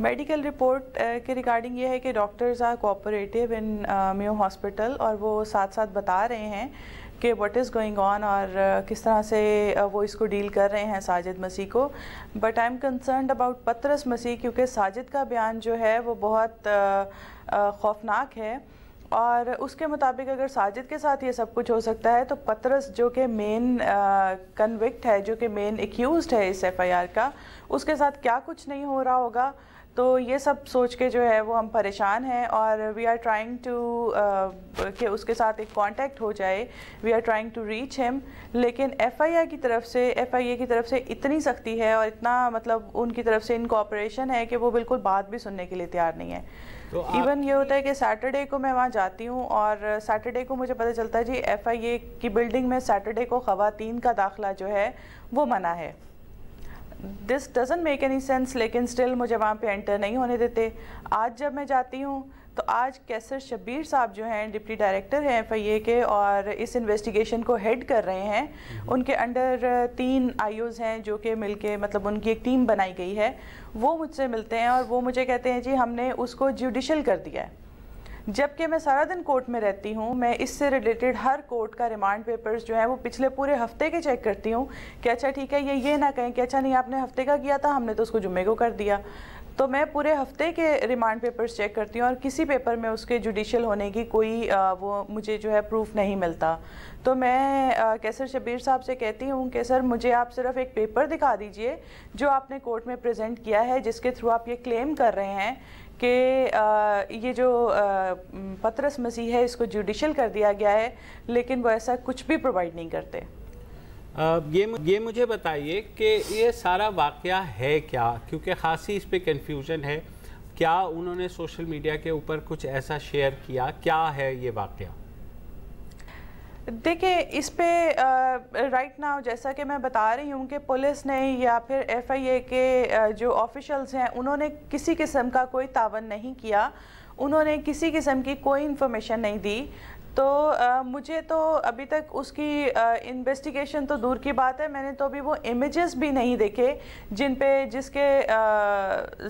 Medical report کے regarding یہ ہے کہ doctors are cooperative in Mayo hospital, اور وہ ساتھ ساتھ بتا رہے ہیں کہ واٹ از گوئنگ آن اور کس طرح سے وہ اس کو ڈیل کر رہے ہیں ساجد مسیح کو. But I'm concerned about Patras Masih, کیونکہ ساجد کا بیان جو ہے وہ بہت خوفناک ہے، اور اس کے مطابق اگر ساجد کے ساتھ یہ سب کچھ ہو سکتا ہے تو پطرس جو کہ مین کنوکٹ ہے، جو کہ مین ایکیوزڈ ہے اس ایف آئی آر کا، اس کے ساتھ کیا کچھ نہیں ہو رہا ہوگا. تو یہ سب سوچ کے جو ہے وہ ہم پریشان ہیں، اور وی آر ٹرائنگ ٹو کہ اس کے ساتھ ایک کانٹیکٹ ہو جائے، we are trying to reach ہم. لیکن ایف آئی اے کی طرف سے اتنی سختی ہے اور اتنا مطلب ان کی طرف سے انکوآپریشن ہے کہ وہ بالکل بات بھی سننے کے لیے تیار نہیں ہے. ایون یہ ہوتا ہے کہ سیٹرڈے کو میں وہاں جاتی ہوں، اور سیٹرڈے کو مجھے پتہ چلتا ہے جی ایف آئی اے کی بلڈنگ میں سیٹرڈے کو خواتین کا داخلہ جو ہے وہ منع ہے. This doesn't make any sense, لیکن اسٹل مجھے وہاں پہ انٹر نہیں ہونے دیتے. آج جب میں جاتی ہوں تو آج کیسر شبیر صاحب جو ہیں ڈپٹی ڈائریکٹر ہیں ایف آئی اے کے، اور اس انویسٹیگیشن کو ہیڈ کر رہے ہیں، ان کے انڈر 3 آئی اوز ہیں جو کہ مل کے مطلب ان کی ایک ٹیم بنائی گئی ہے. وہ مجھ سے ملتے ہیں اور وہ مجھے کہتے ہیں جی ہم نے اس کو جوڈیشل کر دیا ہے. جبکہ میں سارا دن کورٹ میں رہتی ہوں، میں اس سے ریلیٹڈ ہر کورٹ کا ریمانڈ پیپرز جو ہیں وہ پچھلے پورے ہفتے کے چیک کرتی ہوں کہ اچھا ٹھیک ہے، یہ نہ کہیں کہ اچھا نہیں آپ نے ہفتے کا کیا تھا، ہم نے تو اس کو جمعے کو کر دیا. تو میں پورے ہفتے کے ریمانڈ پیپرز چیک کرتی ہوں، اور کسی پیپر میں اس کے جوڈیشل ہونے کی کوئی وہ مجھے جو ہے پروف نہیں ملتا. تو میں کیسر شبیر صاحب سے کہتی ہوں کہ سر مجھے آپ صرف ایک پیپر دکھا دیجئے جو آپ نے کورٹ میں پریزنٹ کیا ہے، جس کے تھرو آپ یہ کلیم کر رہے ہیں کہ یہ جو پطرس مسیح ہے اس کو جوڈیشل کر دیا گیا ہے، لیکن وہ ایسا کچھ بھی پرووائڈ نہیں کرتے. یہ مجھے بتائیے کہ یہ سارا واقعہ ہے کیا، کیونکہ خاصی اس پہ کنفیوژن ہے. کیا انہوں نے سوشل میڈیا کے اوپر کچھ ایسا شیئر کیا؟ کیا ہے یہ واقعہ؟ دیکھیں اس پہ رائٹ ناؤ جیسا کہ میں بتا رہی ہوں کہ پولیس نے یا پھر ایف آئی اے کے جو آفیشلز ہیں انہوں نے کسی قسم کا کوئی تعاون نہیں کیا، انہوں نے کسی قسم کی کوئی انفارمیشن نہیں دی. تو مجھے تو ابھی تک اس کی انویسٹیگیشن تو دور کی بات ہے، میں نے تو ابھی وہ امیجز بھی نہیں دیکھے جس کے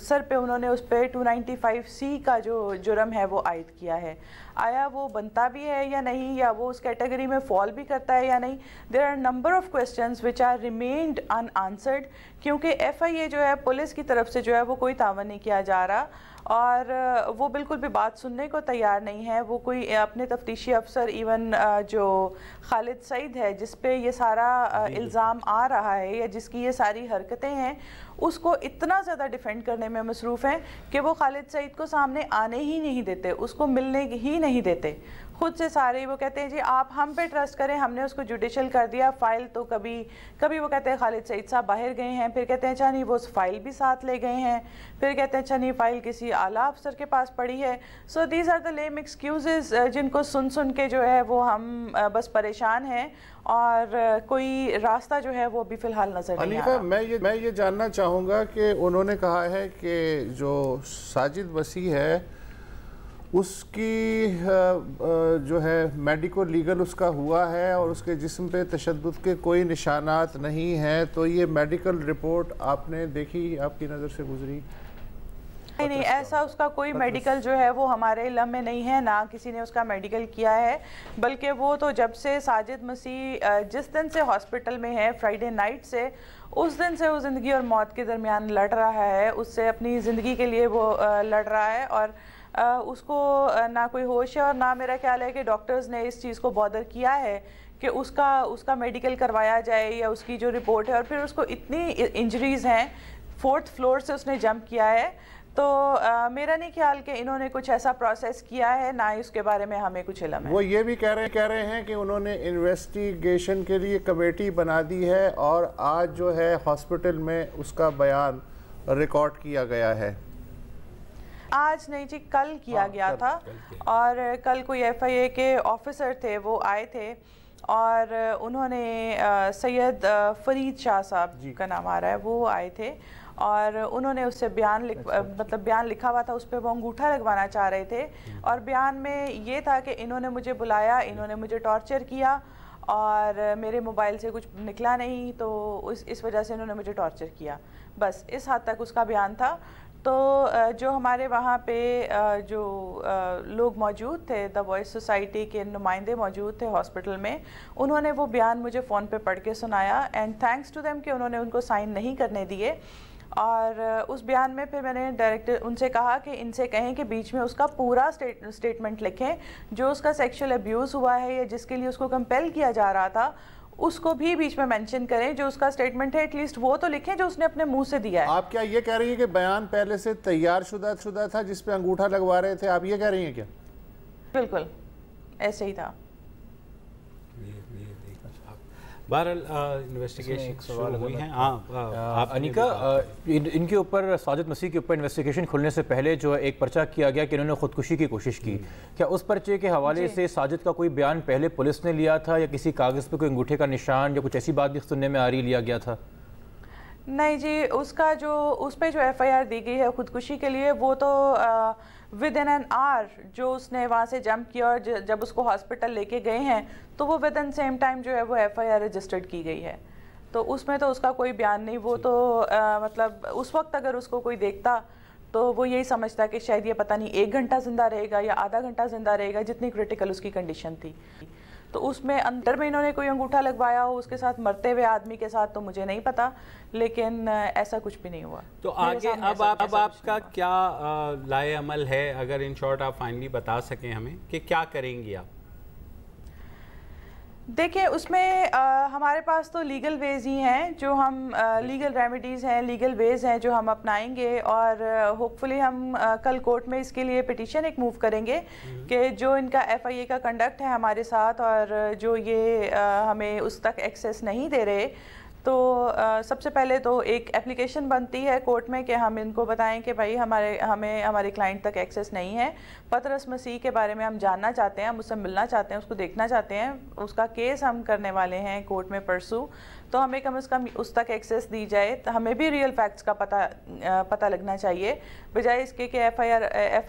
سر پہ انہوں نے اس پہ 295C کا جو جرم ہے وہ عائد کیا ہے. آیا وہ بنتا بھی ہے یا نہیں، یا وہ اس کیٹیگری میں فال بھی کرتا ہے یا نہیں. There are number of questions which are remained unanswered, کیونکہ ایف آئی اے جو ہے پولیس کی طرف سے جو ہے وہ کوئی تعاون نہیں کیا جا رہا، اور وہ بالکل بھی بات سننے کو تیار نہیں ہے. وہ کوئی اپنے تفتیشی افسر ایون جو خالد سعید ہے جس پہ یہ سارا الزام آ رہا ہے یا جس کی یہ ساری حرکتیں ہیں، اس کو اتنا زیادہ ڈیفینڈ کرنے میں مصروف ہیں کہ وہ خالد سعید کو سامنے آنے ہی نہیں دیتے، اس کو ملنے ہی نہیں دیتے. خود سے سارے وہ کہتے ہیں جی آپ ہم پہ ٹرسٹ کریں، ہم نے اس کو جوڈیشل کر دیا. فائل تو کبھی وہ کہتے ہیں خالد سعید صاحب باہر گئے ہیں، پھر کہتے ہیں اچھا نہیں وہ فائل بھی ساتھ لے گئے ہیں، پھر کہتے ہیں اچھا نہیں فائل کسی اعلیٰ افسر کے پاس پڑی ہے. So these are the lame excuses جن کو سن کے جو ہے وہ ہم بس پریشان ہیں، اور کوئی راستہ جو ہے وہ ابھی فی الحال نظر نہیں آ رہا. میں یہ جاننا چاہوں گا کہ انہوں نے کہا ہے کہ جو ساجد مسیح ہے اس کی جو ہے میڈیکل لیگل اس کا ہوا ہے اور اس کے جسم پہ تشدد کے کوئی نشانات نہیں ہیں. تو یہ میڈیکل رپورٹ آپ نے دیکھی، آپ کی نظر سے گزری؟ نہیں، ایسا اس کا کوئی میڈیکل جو ہے وہ ہمارے علم میں نہیں ہے، نہ کسی نے اس کا میڈیکل کیا ہے. بلکہ وہ تو جب سے ساجد مسیح جس دن سے ہاسپٹل میں ہے، فرائیڈے نائٹ سے، اس دن سے وہ زندگی اور موت کے درمیان لڑ رہا ہے. اس سے اپنی زندگی کے لیے وہ لڑ رہا ہے، اور اس کو نہ کوئی ہوش ہے، اور نہ میرا خیال ہے کہ ڈاکٹرز نے اس چیز کو بادر کیا ہے کہ اس کا میڈیکل کروایا جائے یا اس کی جو رپورٹ ہے. اور پھر اس کو اتنی انجریز ہیں، 4th فلور سے اس نے جمپ کیا ہے. تو میرا نہیں خیال کہ انہوں نے کچھ ایسا پروسیس کیا ہے، نہ ہی اس کے بارے میں ہمیں کچھ علم ہے. وہ یہ بھی کہہ رہے ہیں کہ انہوں نے انویسٹیگیشن کے لیے کمیٹی بنا دی ہے، اور آج جو ہے ہاسپٹل میں اس کا بیان ریکارڈ کیا گیا ہے. آج نہیں جی، کل کیا گیا تھا. اور کل کوئی ایف آئی اے کے آفیسر تھے وہ آئے تھے، اور انہوں نے سید فرید شاہ صاحب کا نام آ رہا ہے، وہ آئے تھے، اور انہوں نے اس سے بیان لکھا ہوا تھا، اس پہ وہ انگوٹھا لگوانا چاہ رہے تھے. اور بیان میں یہ تھا کہ انہوں نے مجھے بلایا، انہوں نے مجھے ٹارچر کیا، اور میرے موبائل سے کچھ نکلا نہیں، تو اس وجہ سے انہوں نے مجھے ٹارچر کیا. بس اس حد تک اس کا بیان تھا. تو جو ہمارے وہاں پہ جو لوگ موجود تھے، دا وائس سوسائٹی کے نمائندے موجود تھے ہاسپٹل میں، انہوں نے وہ بیان مجھے فون پہ پڑھ کے سنایا، اینڈ تھینکس ٹو دیم کہ انہوں نے ان کو سائن نہیں کرنے دیے. اور اس بیان میں پھر میں نے ڈائریکٹ ان سے کہا کہ ان سے کہیں کہ بیچ میں اس کا پورا اسٹیٹمنٹ لکھیں، جو اس کا سیکشل ابیوز ہوا ہے یا جس کے لیے اس کو کمپیل کیا جا رہا تھا اس کو بھی بیچ میں مینشن کریں. جو اس کا اسٹیٹمنٹ ہے ایٹ لیسٹ وہ تو لکھیں جو اس نے اپنے منہ سے دیا ہے. آپ کیا یہ کہہ رہی ہیں کہ بیان پہلے سے تیار شدہ تھا جس پہ انگوٹھا لگوا رہے تھے؟ آپ یہ کہہ رہی ہیں کیا؟ بالکل ایسے ہی تھا. بہرحال انویسٹیگیشن شروع ہوئی ہیں. انیکا، ان کے اوپر ساجد مسیح کے اوپر انویسٹیگیشن کھلنے سے پہلے جو ایک پرچہ کیا گیا کہ انہوں نے خودکشی کی کوشش کی، کیا اس پرچے کے حوالے سے ساجد کا کوئی بیان پہلے پولیس نے لیا تھا یا کسی کاغذ پہ کوئی انگوٹھے کا نشان یا کچھ ایسی بات بھی سننے میں آ رہی لیا گیا تھا؟ نہیں جی، اس پہ جو ایف آئی آر دی گئی ہے خودکشی کے لیے، وہ تو ود ان این آور جو اس نے وہاں سے جمپ کیا اور جب اس کو ہاسپٹل لے کے گئے ہیں تو وہ ود ان سیم ٹائم جو ہے وہ ایف آئی آر رجسٹرڈ کی گئی ہے. تو اس میں تو اس کا کوئی بیان نہیں. وہ تو مطلب اس وقت اگر اس کو کوئی دیکھتا تو وہ یہی سمجھتا کہ شاید یہ پتہ نہیں 1 گھنٹہ زندہ رہے گا یا آدھا گھنٹہ زندہ رہے گا، جتنی کرٹیکل اس کی کنڈیشن تھی. تو اس میں اندر میں انہوں نے کوئی انگوٹھا لگوایا ہو اس کے ساتھ، مرتے ہوئے آدمی کے ساتھ، تو مجھے نہیں پتا، لیکن ایسا کچھ بھی نہیں ہوا. تو آگے اب آپ کا کیا لائے عمل ہے، اگر ان شارٹ آپ فائنلی بتا سکیں ہمیں کہ کیا کریں گی آپ؟ دیکھیں اس میں ہمارے پاس تو لیگل ویز ہی ہیں جو ہم لیگل ریمیڈیز ہیں، لیگل ویز ہیں جو ہم اپنائیں گے، اور ہوپ فلی ہم کل کورٹ میں اس کے لیے پٹیشن ایک موو کریں گے کہ جو ان کا ایف آئی اے کا کنڈکٹ ہے ہمارے ساتھ اور جو یہ ہمیں اس تک ایکسیس نہیں دے رہے، تو سب سے پہلے تو ایک اپلیکیشن بنتی ہے کورٹ میں کہ ہم ان کو بتائیں کہ بھائی ہمیں ہمارے کلائنٹ تک ایکسیس نہیں ہے، پطرس مسیح کے بارے میں ہم جاننا چاہتے ہیں، ہم اس سے ملنا چاہتے ہیں، اس کو دیکھنا چاہتے ہیں، اس کا کیس ہم کرنے والے ہیں کورٹ میں پرسو، تو ہمیں کم از کم اس تک ایکسیس دی جائے. ہمیں بھی ریئل فیکٹس کا پتہ لگنا چاہیے، بجائے اس کے کہ ایف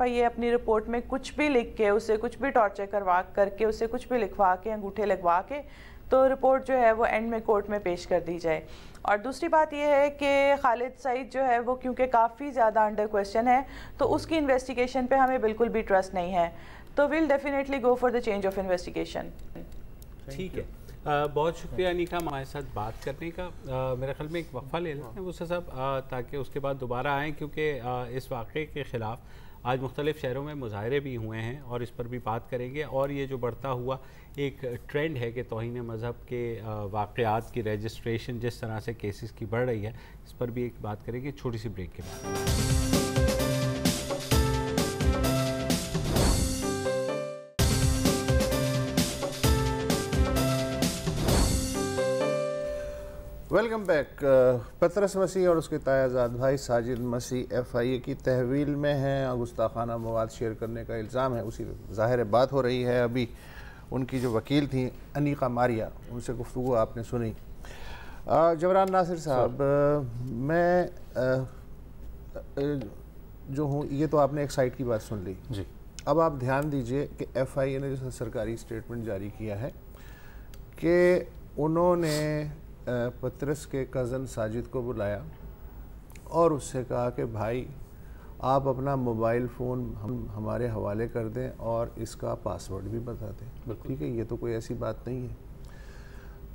آئی اے اپنی رپورٹ میں کچھ بھی لکھ کے، اسے کچھ بھی ٹارچر کروا کر کے، اسے کچھ بھی لکھوا کے، انگوٹھے لگوا کے، تو رپورٹ جو ہے وہ اینڈ میں کورٹ میں پیش کر دی جائے. اور دوسری بات یہ ہے کہ خالد سعید جو ہے وہ کیونکہ کافی زیادہ انڈر کویسچن ہے، تو اس کی انویسٹیگیشن پہ ہمیں بالکل بھی ٹرسٹ نہیں ہے، تو we'll definitely go for the change of investigation. ٹھیک ہے، بہت شکریہ انیکا ہمارے ساتھ بات کرنے کا. میرے خیال میں ایک وقفہ لے لیتے ہیں وہ صاحب، تاکہ اس کے بعد دوبارہ آئیں، کیونکہ اس واقعے کے خلاف آج مختلف شہروں میں مظاہرے بھی ہوئے ہیں اور اس پر بھی بات کریں گے. اور یہ جو بڑھتا ہوا ایک ٹرینڈ ہے کہ توہین مذہب کے واقعات کی رجسٹریشن جس طرح سے کیسز کی بڑھ رہی ہے، اس پر بھی ایک بات کریں گے چھوٹی سی بریک کے بعد. Welcome back. پطرس مسیح اور اس کے تایازاد بھائی ساجد مسیح ایف آئی اے کی تحویل میں ہیں اور گستاخانہ مواد شیئر کرنے کا الزام ہے. اسی ظاہر بات ہو رہی ہے. ابھی ان کی جو وکیل تھیں انیکا ماریا، ان سے گفتگو آپ نے سنی. جبران ناصر صاحب، میں جو ہوں، یہ تو آپ نے ایک سائٹ کی بات سن لی جی. اب آپ دھیان دیجئے کہ ایف آئی اے نے جو سرکاری اسٹیٹمنٹ جاری کیا ہے کہ انہوں نے پطرس کے کزن ساجد کو بلایا اور اس سے کہا کہ بھائی آپ اپنا موبائل فون ہمارے حوالے کر دیں اور اس کا پاسورڈ بھی بتا دیں. ٹھیک ہے، یہ تو کوئی ایسی بات نہیں ہے.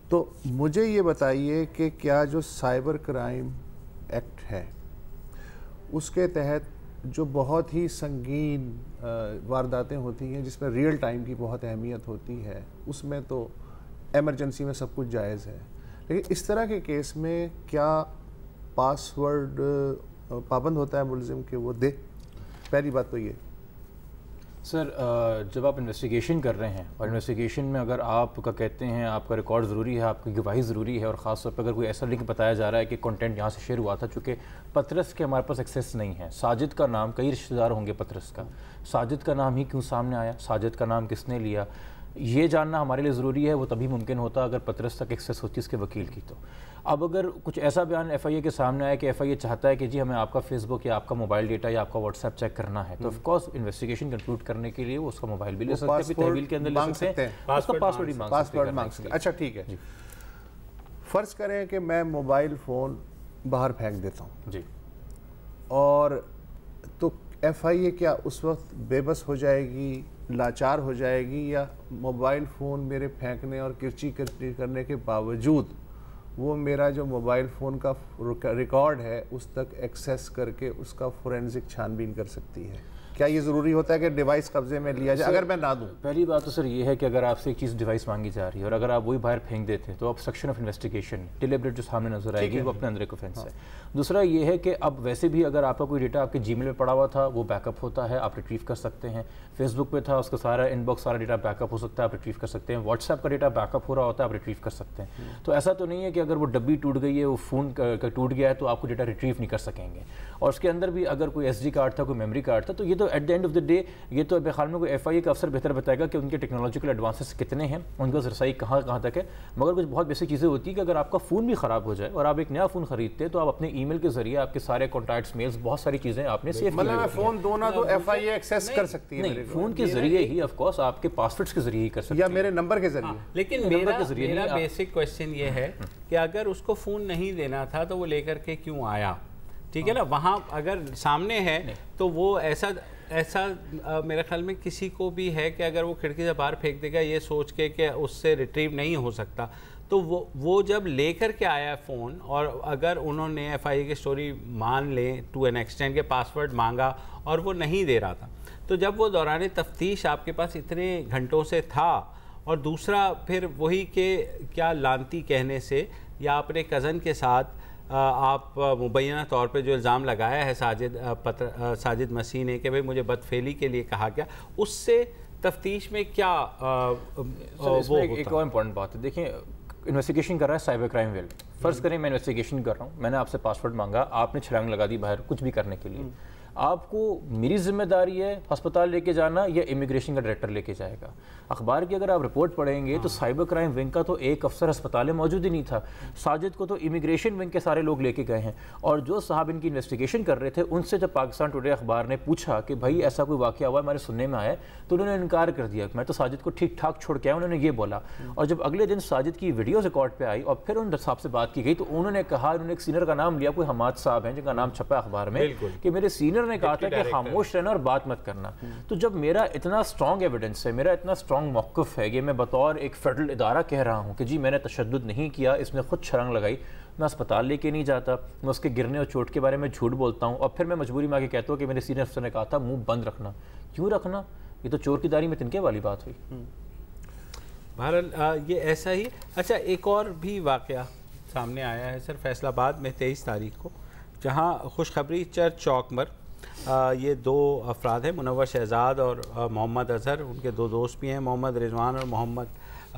تو مجھے یہ بتائیے کہ کیا جو سائبر کرائم ایکٹ ہے اس کے تحت جو بہت ہی سنگین وارداتیں ہوتی ہیں جس میں ریئل ٹائم کی بہت اہمیت ہوتی ہے، اس میں تو ایمرجنسی میں سب کچھ جائز ہے، لیکن اس طرح کے کیس میں کیا پاسورڈ پابند ہوتا ہے ملزم کہ وہ دے؟ پہلی بات تو یہ. سر، جب آپ انویسٹیگیشن کر رہے ہیں اور انویسٹیگیشن میں اگر آپ کا کہتے ہیں آپ کا ریکارڈ ضروری ہے، آپ کی گواہی ضروری ہے، اور خاص طور پہ اگر کوئی ایسا لنک بتایا جا رہا ہے کہ کنٹینٹ یہاں سے شیئر ہوا تھا، چونکہ پطرس کے ہمارے پاس ایکسیس نہیں ہے، ساجد کا نام، کئی رشتہ دار ہوں گے پطرس کا، ساجد کا نام ہی کیوں سامنے آیا، ساجد کا نام کس نے لیا، یہ جاننا ہمارے لیے ضروری ہے. وہ تبھی ممکن ہوتا اگر پطرس تک ایکسیس ہوتی اس کے وکیل کی. تو اب اگر کچھ ایسا بیان ایف آئی اے کے سامنے آیا کہ ایف آئی اے چاہتا ہے کہ جی ہمیں آپ کا فیس بک یا آپ کا موبائل ڈیٹا یا آپ کا واٹس ایپ چیک کرنا ہے، تو آف کورس انویسٹیگیشن کنکلوڈ کرنے کے لیے وہ اس کا موبائل بھی لے سکتے ہیں، تحویل کے اندر لے سکتے ہیں، اس کا پاسورڈ بھی مانگ سکتے ہیں. اچھا ٹھیک ہے، فرض کریں کہ میں موبائل فون باہر پھینک دیتا ہوں جی، اور FIA کیا اس وقت بے بس ہو جائے گی, لاچار ہو جائے گی, یا موبائل فون میرے پھینکنے اور کرچی کرنے کے باوجود وہ میرا جو موبائل فون کا ریکارڈ ہے اس تک ایکسیس کر کے اس کا فورینزک چھان بین کر سکتی ہے؟ کیا یہ ضروری ہوتا ہے کہ ڈیوائس قبضے میں لیا جائے اگر میں نہ دوں؟ پہلی بات تو سر یہ ہے کہ اگر آپ سے ایک چیز ڈیوائس مانگی جا رہی ہے اور اگر آپ وہی باہر پھینک دیتے ہیں تو اب سیکشن آف انویسٹیگیشن ڈیلیبریٹ جو سامنے نظر آئے گی وہ اپنے اندر ایک اوفینس ہے. دوسرا یہ ہے کہ اب ویسے بھی اگر آپ کا کوئی ڈیٹا آپ کے جی میل میں پڑا ہوا تھا وہ بیک اپ ہوتا ہے, آپ ریٹریو کر سکتے ہیں. فیس بک پہ تھا اس کا سارا ان باکس سارا ڈیٹا بیک اپ ہو سکتا ہے, آپ ریٹریو کر سکتے ہیں. واٹس ایپ کا ڈیٹا بیک اپ ہو رہا ہوتا ہے, آپ ریٹریو کر سکتے ہیں. تو ایسا تو نہیں ہے کہ اگر وہ ڈبی ٹوٹ گئی ہے, وہ فون ٹوٹ گیا ہے تو آپ کو ڈیٹا ریٹریو نہیں کر سکیں گے. اور اس کے اندر بھی اگر کوئی ایس ڈی کارڈ تھا, کوئی میموری کارڈ تھا, تو یہ تو at the end of the day یہ تو خیال میں کوئی FIA کا افسر بہتر بتائے گا کہ ان کے ٹیکنالوجیکل ایڈوانسز کتنے ہیں, ان کا رسائی کہاں تک ہے. مگر کچھ بہت بیسک چیزیں ہوتی ہیں کہ اگر آپ کا فون بھی خراب ہو جائے اور آپ ایک نیا فون خریدتے ہیں تو آپ اپنے ای میل کے ذریعے آپ کے سارے کانٹیکٹس, میلز, بہت ساری چیزیں آپ نے سیو مطلب فون دونا تو FIA ایکسیس کر سکتی ہے نہیں, فون کے ذریعے ہی آف کورس آپ کے پاسورڈز کے ذریعے ہی کر سکتے ہیں یا میرے نمبر کے ذریعے. لیکن میرا بیسک کویسچن یہ ہے کہ اگر اس کو فون نہیں دینا تھا تو وہ لے کر کے کیوں آیا؟ ٹھیک ہے نا, وہاں اگر سامنے ہے تو وہ ایسا میرے خیال میں کسی کو بھی ہے کہ اگر وہ کھڑکی سے باہر پھینک دے گا یہ سوچ کے کہ اس سے ریٹریو نہیں ہو سکتا, تو وہ جب لے کر کے آیا فون, اور اگر انہوں نے FIA کی سٹوری مان لیں ٹو این ایکسٹینٹ کے پاسورڈ مانگا اور وہ نہیں دے رہا تھا, تو جب وہ دوران تفتیش آپ کے پاس اتنے گھنٹوں سے تھا, اور دوسرا پھر وہی کہ کیا لانتی کہنے سے یا اپنے کزن کے ساتھ آپ مبینہ طور پہ جو الزام لگایا ہے ساجد مسیح نے کہ بھئی مجھے بدفعلی کے لیے کہا گیا, اس سے تفتیش میں کیا اس میں ایک اور امپورٹنٹ بات ہے. دیکھیں انویسٹیگیشن کر رہا ہے سائبر کرائم ویل. فرض کریں میں انویسٹیگیشن کر رہا ہوں, میں نے آپ سے پاسورڈ مانگا, آپ نے چھلانگ لگا دی باہر کچھ بھی کرنے کے لیے. آپ کو میری ذمہ داری ہے ہسپتال لے کے جانا یا امیگریشن کا ڈائریکٹر لے کے جائے گا؟ اخبار کی اگر آپ رپورٹ پڑھیں گے تو سائبر کرائم ونگ کا تو ایک افسر ہسپتال میں موجود ہی نہیں تھا. ساجد کو تو امیگریشن ونگ کے سارے لوگ لے کے گئے ہیں, اور جو صاحب ان کی انویسٹیگیشن کر رہے تھے ان سے جب پاکستان ٹوڈے اخبار نے پوچھا کہ بھائی ایسا کوئی واقعہ ہوا ہے ہمارے سننے میں آیا, تو انہوں نے انکار کر دیا. میں تو ساجد کو ٹھیک ٹھاک چھوڑ کے آیا, انہوں نے یہ بولا. اور جب اگلے دن ساجد کی ویڈیو ریکارڈ پہ آئی اور پھر ان صاحب سے بات کی گئی تو انہوں نے کہا, انہوں نے ایک سینئر کا نام لیا, کوئی حماد صاحب ہیں جن کا نام چھپا اخبار میں, کہ میرے سینئر نے کہا تھا کہ خاموش رہنا اور بات مت کرنا. تو جب میرا اتنا سٹرونگ ایویڈنس ہے, میرا اتنا سٹرونگ موقف ہے, یہ میں بطور ایک فیڈرل ادارہ کہہ رہا ہوں کہ جی میں نے تشدد نہیں کیا, اس نے خود چھلانگ لگائی, میں اسپتال لے کے نہیں جاتا, میں اس کے گرنے اور چوٹ کے بارے میں جھوٹ بولتا ہوں, اور پھر میں مجبوری میں آ کے کہتا ہوں کہ میرے سینئر افسر نے کہا تھا منہ بند رکھنا. کیوں رکھنا؟ یہ تو چور کی داری میں تنکے والی بات ہوئی. بہرحال یہ ایسا ہی. اچھا, ایک اور بھی واقعہ سامنے آیا ہے سر فیصل آباد میں 23 تاریخ کو, جہاں خوشخبری چرچ چوک پر یہ دو افراد ہیں, منور شہزاد اور محمد اظہر, ان کے دو دوست بھی ہیں, محمد رضوان اور محمد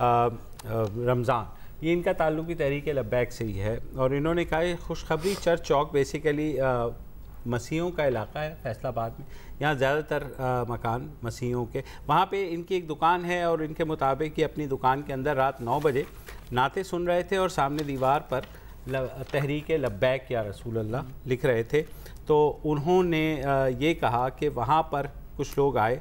رمضان. یہ ان کا تعلق بھی تحریک لبیک سے ہی ہے, اور انہوں نے کہا ہے خوشخبری چرچ چوک بیسیکلی مسیحیوں کا علاقہ ہے فیصل آباد میں, یہاں زیادہ تر مکان مسیحیوں کے, وہاں پہ ان کی ایک دکان ہے, اور ان کے مطابق یہ اپنی دکان کے اندر رات 9 بجے نعتیں سن رہے تھے اور سامنے دیوار پر تحریک لبیک یا رسول اللہ لکھ رہے تھے. تو انہوں نے یہ کہا کہ وہاں پر کچھ لوگ آئے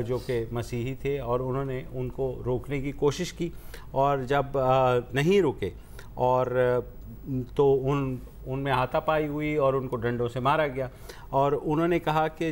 جو کہ مسیحی تھے, اور انہوں نے ان کو روکنے کی کوشش کی, اور جب نہیں رکے اور تو ان میں ہاتھا پائی ہوئی اور ان کو ڈنڈوں سے مارا گیا. اور انہوں نے کہا کہ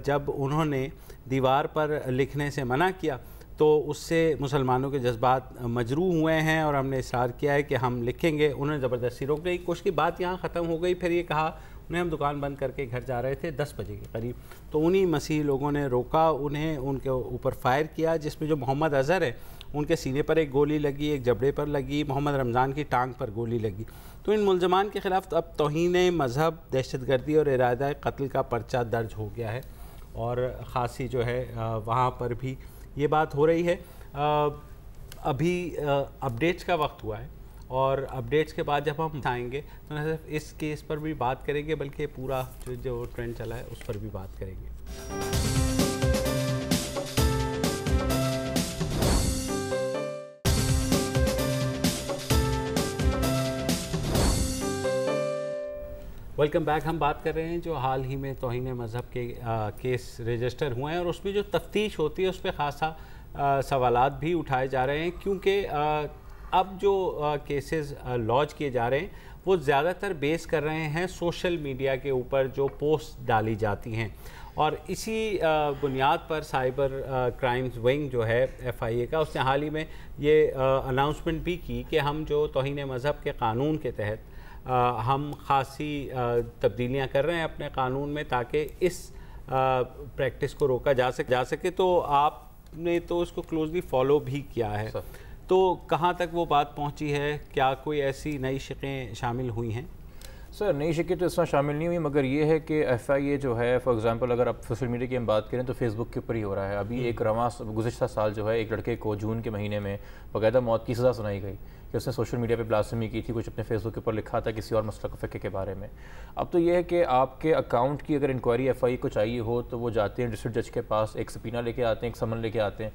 جب انہوں نے دیوار پر لکھنے سے منع کیا تو اس سے مسلمانوں کے جذبات مجروح ہوئے ہیں, اور ہم نے اصرار کیا ہے کہ ہم لکھیں گے. انہوں نے زبردستی روکنے کی کوشش کی, بات یہاں ختم ہو گئی. پھر یہ کہا, انہیں ہم دکان بند کر کے گھر جا رہے تھے 10 بجے کے قریب, تو انہی مسیحی لوگوں نے روکا انہیں, ان کے اوپر فائر کیا, جس میں جو محمد اظہر ہے ان کے سینے پر ایک گولی لگی, ایک جبڑے پر لگی, محمد رمضان کی ٹانگ پر گولی لگی. تو ان ملزمان کے خلاف اب توہین مذہب, دہشت گردی اور ارادہ قتل کا پرچہ درج ہو گیا ہے, اور خاصی جو ہے وہاں پر بھی یہ بات ہو رہی ہے. ابھی اپڈیٹس کا وقت ہوا ہے, اور اپڈیٹس کے بعد جب ہم آئیں گے تو نہ صرف اس کیس پر بھی بات کریں گے بلکہ پورا جو ٹرینڈ چلا ہے اس پر بھی بات کریں گے. Welcome back. ہم بات کر رہے ہیں جو حال ہی میں توہین مذہب کے کیس رجسٹر ہوئے ہیں, اور اس میں جو تفتیش ہوتی ہے اس پہ خاصا سوالات بھی اٹھائے جا رہے ہیں, کیونکہ اب جو کیسز لانچ کیے جا رہے ہیں وہ زیادہ تر بیس کر رہے ہیں سوشل میڈیا کے اوپر جو پوسٹ ڈالی جاتی ہیں، اور اسی بنیاد پر سائبر کرائمز ونگ جو ہے FIA کا، اس نے حال ہی میں یہ اناؤنسمنٹ بھی کی کہ ہم جو توہین مذہب کے قانون کے تحت ہم خاصی تبدیلیاں کر رہے ہیں اپنے قانون میں تاکہ اس پریکٹس کو روکا جا سکے۔ تو آپ نے تو اس کو کلوزلی فالو بھی کیا ہے، تو کہاں تک وہ بات پہنچی ہے؟ کیا کوئی ایسی نئی شقیں شامل ہوئی ہیں؟ سر نئی شکیں تو اس طرح شامل نہیں ہوئی، مگر یہ ہے کہ FIA جو ہے فار ایگزامپل اگر آپ سوشل میڈیا کی ہم بات کریں تو فیس بک کے اوپر ہی ہو رہا ہے۔ ابھی ایک گزشتہ سال جو ہے ایک لڑکے کو جون کے مہینے میں باقاعدہ موت کی سزا سنائی گئی کہ اس نے سوشل میڈیا پہ بلاسفیمی کی تھی، کچھ اپنے فیس بک کے اوپر لکھا تھا کسی اور مسلک فقہ کے بارے میں۔ اب تو یہ ہے کہ آپ کے اکاؤنٹ کی اگر انکوائری FIA کو چاہیے ہو تو وہ جاتے ہیں ڈسٹرکٹ جج کے پاس، ایک سبینہ لے کے آتے ہیں، ایک سمن لے کے آتے ہیں،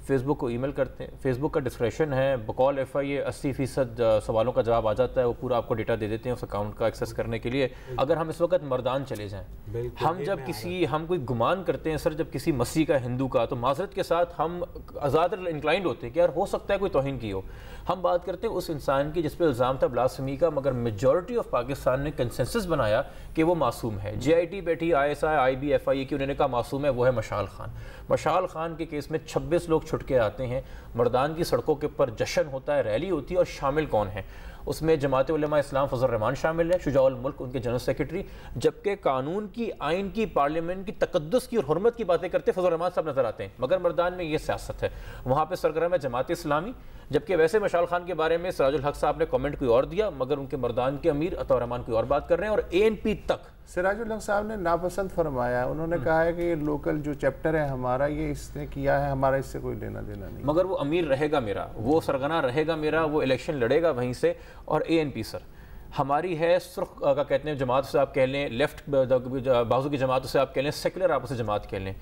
فیس بک کو ای میل کرتے ہیں، فیس بک کا ڈسکریشن ہے، بقول FIA 80% سوالوں کا جواب آ جاتا ہے، وہ پورا آپ کو ڈیٹا دے دیتے ہیں اس اکاؤنٹ کا ایکسیس کرنے کے لیے۔ اگر ہم اس وقت مردان چلے جائیں، ہم کوئی گمان کرتے ہیں سر جب کسی مسیح کا ہندو کا، تو معذرت کے ساتھ ہم زیادہ انکلائنڈ ہوتے ہیں کہ یار ہو سکتا ہے کوئی توہین کی ہو۔ ہم بات کرتے ہیں اس انسان کی جس پہ الزام تھا بلاسفیمی کا، مگر میجورٹی آف پاکستان نے کنسنسس بنایا کہ وہ معصوم ہے۔ JIT بیٹھی، ISI IB FIA کی، انہوں نے کہا معصوم ہے، وہ ہے مشال خان۔ مشال خان کے کیس میں 26 لوگ چھٹ کے آتے ہیں، مردان کی سڑکوں کے اوپر جشن ہوتا ہے، ریلی ہوتی ہے، اور شامل کون ہیں؟ اس میں جماعت علماء اسلام فضل الرحمان شامل ہے، شجاع الملک ان کے جنرل سیکرٹری، جبکہ قانون کی، آئین کی، پارلیمنٹ کی، تقدس کی اور حرمت کی باتیں کرتے فضل الرحمان صاحب نظر آتے ہیں، مگر مردان میں یہ سیاست ہے۔ وہاں پہ سرگرم ہے جماعت اسلامی، جبکہ ویسے مشال خان کے بارے میں سراج الحق صاحب نے کامنٹ کوئی اور دیا، مگر ان کے مردان کے امیر عطا الرحمان کوئی اور بات کر رہے ہیں، اور ANP تک سراج الحق صاحب نے ناپسند فرمایا، انہوں نے کہا ہے کہ یہ لوکل جو چیپٹر ہے ہمارا، یہ اس نے کیا ہے، ہمارا اس سے کوئی لینا دینا نہیں، مگر وہ امیر رہے گا میرا، وہ سرگنا رہے گا میرا، وہ الیکشن لڑے گا وہیں سے۔ اور ANP سر ہماری ہے سرخ کا کہتے ہیں جماعت سے آپ کہہ لیں، لیفٹ بازو کی جماعت سے آپ کہہ لیں، سیکولر آپ سے جماعت کہہ لیں،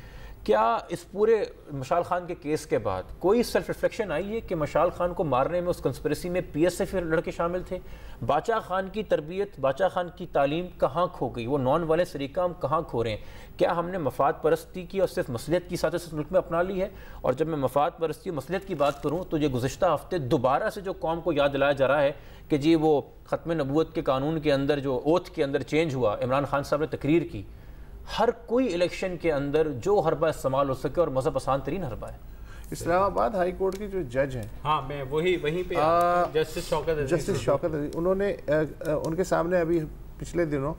کیا اس پورے مشال خان کے کیس کے بعد کوئی سیلف ریفلیکشن آئی ہے کہ مشال خان کو مارنے میں اس کنسپریسی میں PSF لڑکے شامل تھے؟ باچا خان کی تربیت، باچا خان کی تعلیم کہاں کھو گئی؟ وہ نان وائلنس طریقہ ہم کہاں کھو رہے ہیں؟ کیا ہم نے مفاد پرستی کی اور صرف مصلحت کی ساتھ اس ملک میں اپنا لی ہے؟ اور جب میں مفاد پرستی اور مصلحت کی بات کروں تو یہ گزشتہ ہفتے دوبارہ سے جو قوم کو یاد دلایا جا رہا ہے کہ جی وہ ختم نبوت کے قانون کے اندر جو اوتھ کے اندر چینج ہوا، عمران خان صاحب نے تقریر کی، ہر کوئی الیکشن کے اندر جو حربہ استعمال ہو سکے، اور مذہب آسان ترین حربہ ہے۔ اسلام آباد ہائی کورٹ کے جو جج ہیں، ہاں میں وہیں پہ جسٹس شوکت عزیز، انہوں نے ان کے سامنے ابھی پچھلے دنوں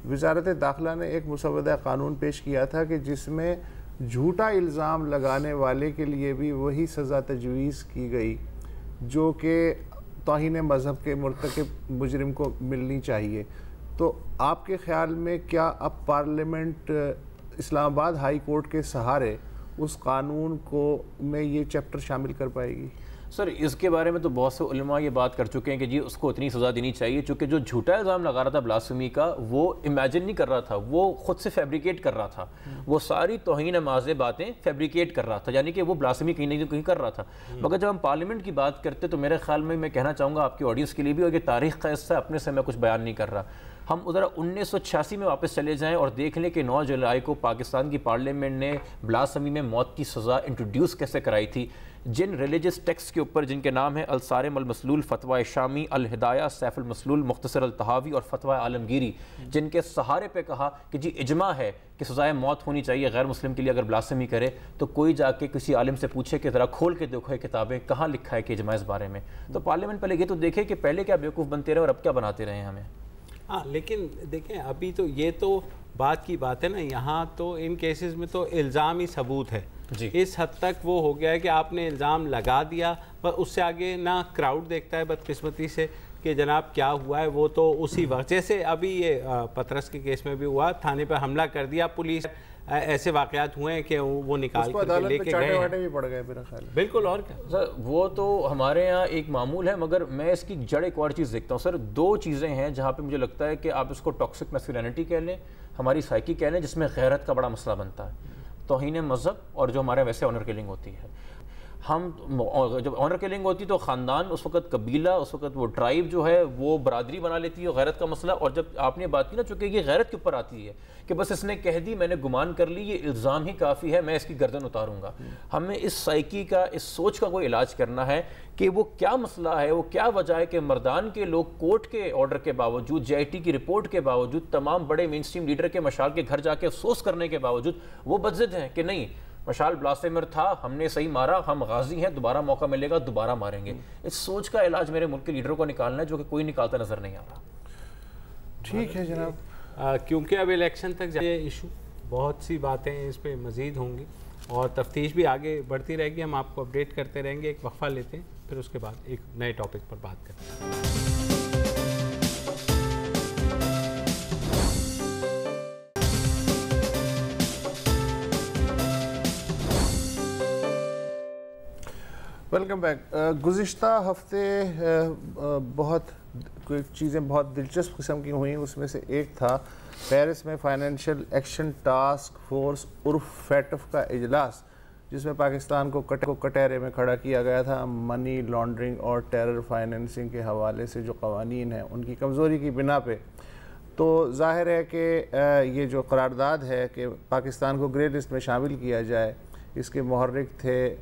وزارت داخلہ نے ایک مسودہ قانون پیش کیا تھا کہ جس میں جھوٹا الزام لگانے والے کے لیے بھی وہی سزا تجویز کی گئی جو کہ توہین مذہب کے مرتکب مجرم کو ملنی چاہیے۔ تو آپ کے خیال میں کیا اب پارلیمنٹ اسلام آباد ہائی کورٹ کے سہارے اس قانون کو میں یہ چیپٹر شامل کر پائے گی؟ سر اس کے بارے میں تو بہت سے علماء یہ بات کر چکے ہیں کہ جی اس کو اتنی سزا دینی چاہیے، چونکہ جو جھوٹا الزام لگا رہا تھا بلاسفیمی کا، وہ امیجن نہیں کر رہا تھا، وہ خود سے فیبریکیٹ کر رہا تھا، وہ ساری توہین ماضی باتیں فیبریکیٹ کر رہا تھا، یعنی کہ وہ بلاسفیمی کہیں نہ کہیں کر رہا تھا۔ مگر جب ہم پارلیمنٹ کی بات کرتے تو میرے خیال میں کہنا چاہوں گا آپ کی آڈینس کے لیے بھی، اور یہ تاریخ کا حصہ اپنے سے میں کچھ بیان نہیں کر رہا، ہم ادھر 1986 میں واپس چلے جائیں اور دیکھ لیں کہ 9 جولائی کو پاکستان کی پارلیمنٹ نے بلاسفیمی میں موت کی سزا انٹروڈیوس کیسے کرائی تھی۔ جن ریلیجس ٹیکسٹ کے اوپر جن کے نام ہیں الصارم المسلول، فتویٰ شامی، الہدایہ، سیف المسلول، مختصر الطحاوی اور فتویٰ عالمگیری، جن کے سہارے پہ کہا کہ جی اجماع ہے کہ سزائے موت ہونی چاہیے غیر مسلم کے لیے اگر بلاسفیمی کرے، تو کوئی جا کے کسی عالم سے پوچھے کہ ذرا کھول کے دیکھو یہ کتابیں کہاں لکھا ہے کہ اجماع اس بارے میں۔ تو پارلیمنٹ پہلے یہ تو دیکھے کہ پہلے کیا بیوقوف بنتے رہے اور اب کیا بناتے رہے ہیں ہمیں۔ ہاں لیکن دیکھیں ابھی تو یہ تو بات کی بات ہے نا، یہاں تو ان کیسز میں تو الزام ہی ثبوت ہے جی، اس حد تک وہ ہو گیا ہے کہ آپ نے الزام لگا دیا، پر اس سے آگے نہ کراؤڈ دیکھتا ہے بدقسمتی سے کہ جناب کیا ہوا ہے، وہ تو اسی وقت جیسے ابھی یہ پترس کے کیس میں بھی ہوا، تھانے پہ حملہ کر دیا پولیس، ایسے واقعات ہوئے ہیں کہ وہ نکال کر لے کے گئے، بالکل۔ اور کیا سر وہ تو ہمارے یہاں ایک معمول ہے، مگر میں اس کی جڑ ایک اور چیز دیکھتا ہوں سر، 2 چیزیں ہیں جہاں پہ مجھے لگتا ہے کہ آپ اس کو ٹاکسک میسکولینٹی کہہ لیں، ہماری سائیکی کہہ لیں، جس میں غیرت کا بڑا مسئلہ بنتا ہے، توہین مذہب اور جو ہمارے ویسے آنر کلنگ ہوتی ہے۔ ہم جب آنر کلنگ ہوتی تو خاندان اس وقت قبیلہ اس وقت وہ ٹرائب جو ہے وہ برادری بنا لیتی ہے غیرت کا مسئلہ. اور جب آپ نے بات کی نا چونکہ یہ غیرت کے اوپر آتی ہے کہ بس اس نے کہہ دی میں نے گمان کر لی یہ الزام ہی کافی ہے میں اس کی گردن اتاروں گا. ہمیں اس سائیکی کا اس سوچ کا کوئی علاج کرنا ہے کہ وہ کیا مسئلہ ہے وہ کیا وجہ ہے کہ مردان کے لوگ کورٹ کے آرڈر کے باوجود جے آئی ٹی کی رپورٹ کے باوجود تمام بڑے مین سٹریم لیڈر کے مشال کے گھر جا کے افسوس کرنے کے باوجود وہ بدضد ہیں کہ نہیں مشال بلاسفیمر تھا ہم نے صحیح مارا ہم غازی ہیں دوبارہ موقع ملے گا دوبارہ ماریں گے. اس سوچ کا علاج میرے ملک کے لیڈروں کو نکالنا ہے جو کہ کوئی نکالتا نظر نہیں آ رہا. ٹھیک ہے جناب. کیونکہ اب الیکشن تک یہ ایشو بہت سی باتیں اس پہ مزید ہوں گی اور تفتیش بھی آگے بڑھتی رہے گی. ہم آپ کو اپڈیٹ کرتے رہیں گے. ایک وقفہ لیتے ہیں پھر اس کے بعد ایک نئے ٹاپک پر بات کرتے ہیں. Welcome back. گزشتہ ہفتے بہت چیزیں بہت دلچسپ قسم کی ہوئیں. اس میں سے ایک تھا پیرس میں فائنینشیل ایکشن ٹاسک فورس عرف فیٹف کا اجلاس جس میں پاکستان کو کٹہرے میں کھڑا کیا گیا تھا. منی لانڈرنگ اور ٹیرر فائنینسنگ کے حوالے سے جو قوانین ہیں ان کی کمزوری کی بنا پہ تو ظاہر ہے کہ یہ جو قرارداد ہے کہ پاکستان کو گرے لسٹ میں شامل کیا جائے اس کے محرک تھے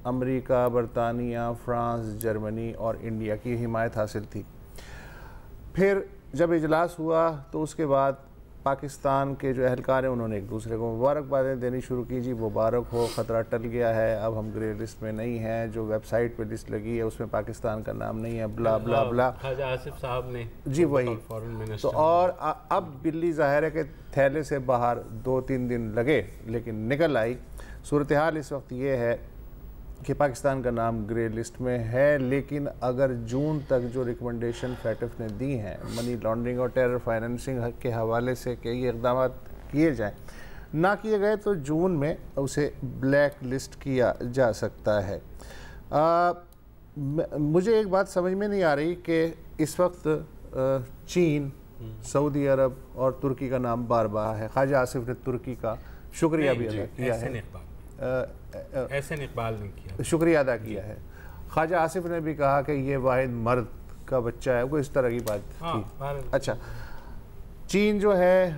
امریکہ برطانیہ فرانس جرمنی اور انڈیا کی حمایت حاصل تھی. پھر جب اجلاس ہوا تو اس کے بعد پاکستان کے جو اہلکار ہیں انہوں نے ایک دوسرے کو مبارکبادیں دینی شروع کی. جی مبارک ہو خطرہ ٹل گیا ہے اب ہم گرے لسٹ میں نہیں ہیں. جو ویب سائٹ پہ لسٹ لگی ہے اس میں پاکستان کا نام نہیں ہے بلا بلا بلا. خواجہ آصف صاحب نے جی وہی تو. اور اب بلی ظاہر ہے کہ تھیلے سے باہر 2-3 دن لگے لیکن نکل آئی. صورتحال اس وقت یہ ہے کہ پاکستان کا نام گرے لسٹ میں ہے لیکن اگر جون تک جو ریکمنڈیشن فیٹف نے دی ہیں منی لانڈرنگ اور ٹیرر فائنینسنگ کے حوالے سے کہ یہ اقدامات کیے جائیں نہ کیے گئے تو جون میں اسے بلیک لسٹ کیا جا سکتا ہے. مجھے ایک بات سمجھ میں نہیں آ رہی کہ اس وقت چین سعودی عرب اور ترکی کا نام بار بار ہے. خواجہ آصف نے ترکی کا شکریہ بھی ادا کیا ہے. احسن اقبال نے کیا شکریہ ادا کیا ہے. خواجہ آصف نے بھی کہا کہ یہ واحد مرد کا بچہ ہے. کوئی اس طرح کی بات تھی. اچھا چین جو ہے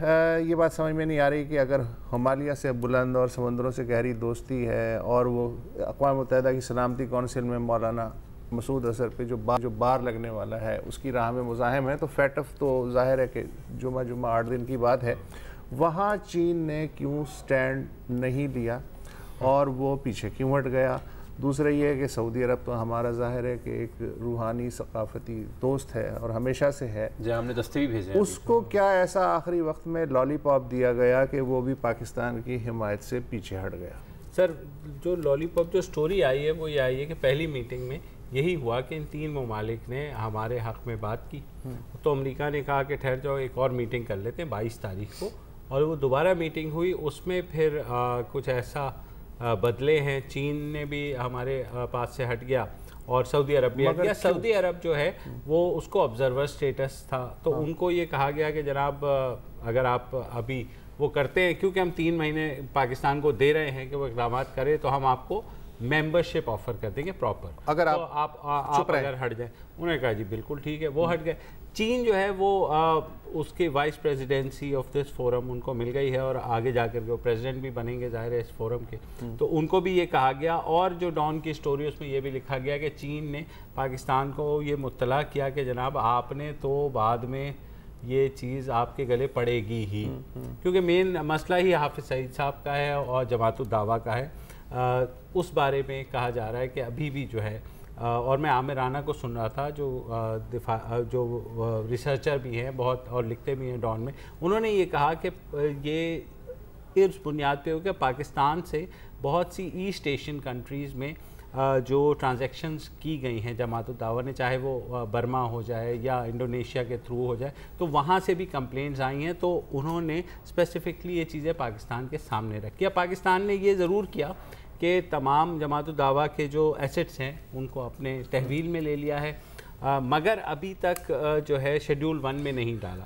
یہ بات سمجھ میں نہیں آ رہی کہ اگر ہمالیہ سے بلند اور سمندروں سے گہری دوستی ہے اور وہ اقوام متحدہ کی سلامتی کونسل میں مولانا مسعود اظہر پہ جو بار لگنے والا ہے اس کی راہ میں مزاحم ہے تو فیٹف تو ظاہر ہے کہ جمعہ 8 دن کی بات ہے. وہاں چین نے کیوں سٹینڈ نہیں لیا اور وہ پیچھے کیوں ہٹ گیا؟ دوسرا یہ ہے کہ سعودی عرب تو ہمارا ظاہر ہے کہ ایک روحانی ثقافتی دوست ہے اور ہمیشہ سے ہے. جی ہم نے دستے بھی بھیجے. اس کو کیا ایسا آخری وقت میں لالی پاپ دیا گیا کہ وہ بھی پاکستان کی حمایت سے پیچھے ہٹ گیا؟ سر جو لالی پاپ جو سٹوری آئی ہے وہ یہ آئی ہے کہ پہلی میٹنگ میں یہی ہوا کہ ان 3 ممالک نے ہمارے حق میں بات کی تو امریکہ نے کہا کہ ٹھہر جاؤ ایک اور میٹنگ کر لیتے ہیں 22 تاریخ کو. اور وہ دوبارہ میٹنگ ہوئی اس میں پھر کچھ ایسا بدلے ہیں. چین نے بھی ہمارے پاس سے ہٹ گیا اور سعودی عرب بھی ہٹ گیا. سعودی عرب جو ہے وہ اس کو آبزرور سٹیٹس تھا تو ان کو یہ کہا گیا کہ جناب اگر آپ ابھی وہ کرتے ہیں کیونکہ ہم 3 مہینے پاکستان کو دے رہے ہیں کہ وہ اقدامات کرے تو ہم آپ کو ممبرشپ آفر کر دیں گے پراپر اگر آپ اگر ہٹ جائیں. انہوں نے کہا جی بالکل ٹھیک ہے. وہ ہٹ گئے. چین جو ہے وہ اس کی vice presidency of this forum ان کو مل گئی ہے اور آگے جا کر کے وہ پریزیڈنٹ بھی بنیں گے ظاہر ہے اس فورم کے. تو ان کو بھی یہ کہا گیا اور جو ڈان کی سٹوری اس میں یہ بھی لکھا گیا کہ چین نے پاکستان کو یہ مطلع کیا کہ جناب آپ نے تو بعد میں یہ چیز آپ کے گلے پڑے گی ہی کیونکہ مین مسئلہ ہی حافظ سعید صاحب کا ہے اور جماعت الدعویٰ کا ہے. اس بارے میں کہا جا رہا ہے کہ ابھی بھی جو ہے اور میں عامر رانا کو سن رہا تھا جو ریسرچر بھی ہیں بہت اور لکھتے بھی ہیں ڈان میں. انہوں نے یہ کہا کہ یہ اس بنیاد پہ ہو کہ پاکستان سے بہت سی ایسٹ ایشین کنٹریز میں جو ٹرانزیکشنز کی گئی ہیں جماعت الدعویٰ نے چاہے وہ برما ہو جائے یا انڈونیشیا کے تھرو ہو جائے تو وہاں سے بھی کمپلینٹس آئی ہیں. تو انہوں نے اسپیسیفکلی یہ چیزیں پاکستان کے سامنے رکھی. پاکستان نے یہ ضرور کیا کہ تمام جماعت الدعویٰ کے جو ایسٹس ہیں ان کو اپنے تحویل میں لے لیا ہے مگر ابھی تک جو ہے شیڈول 1 میں نہیں ڈالا.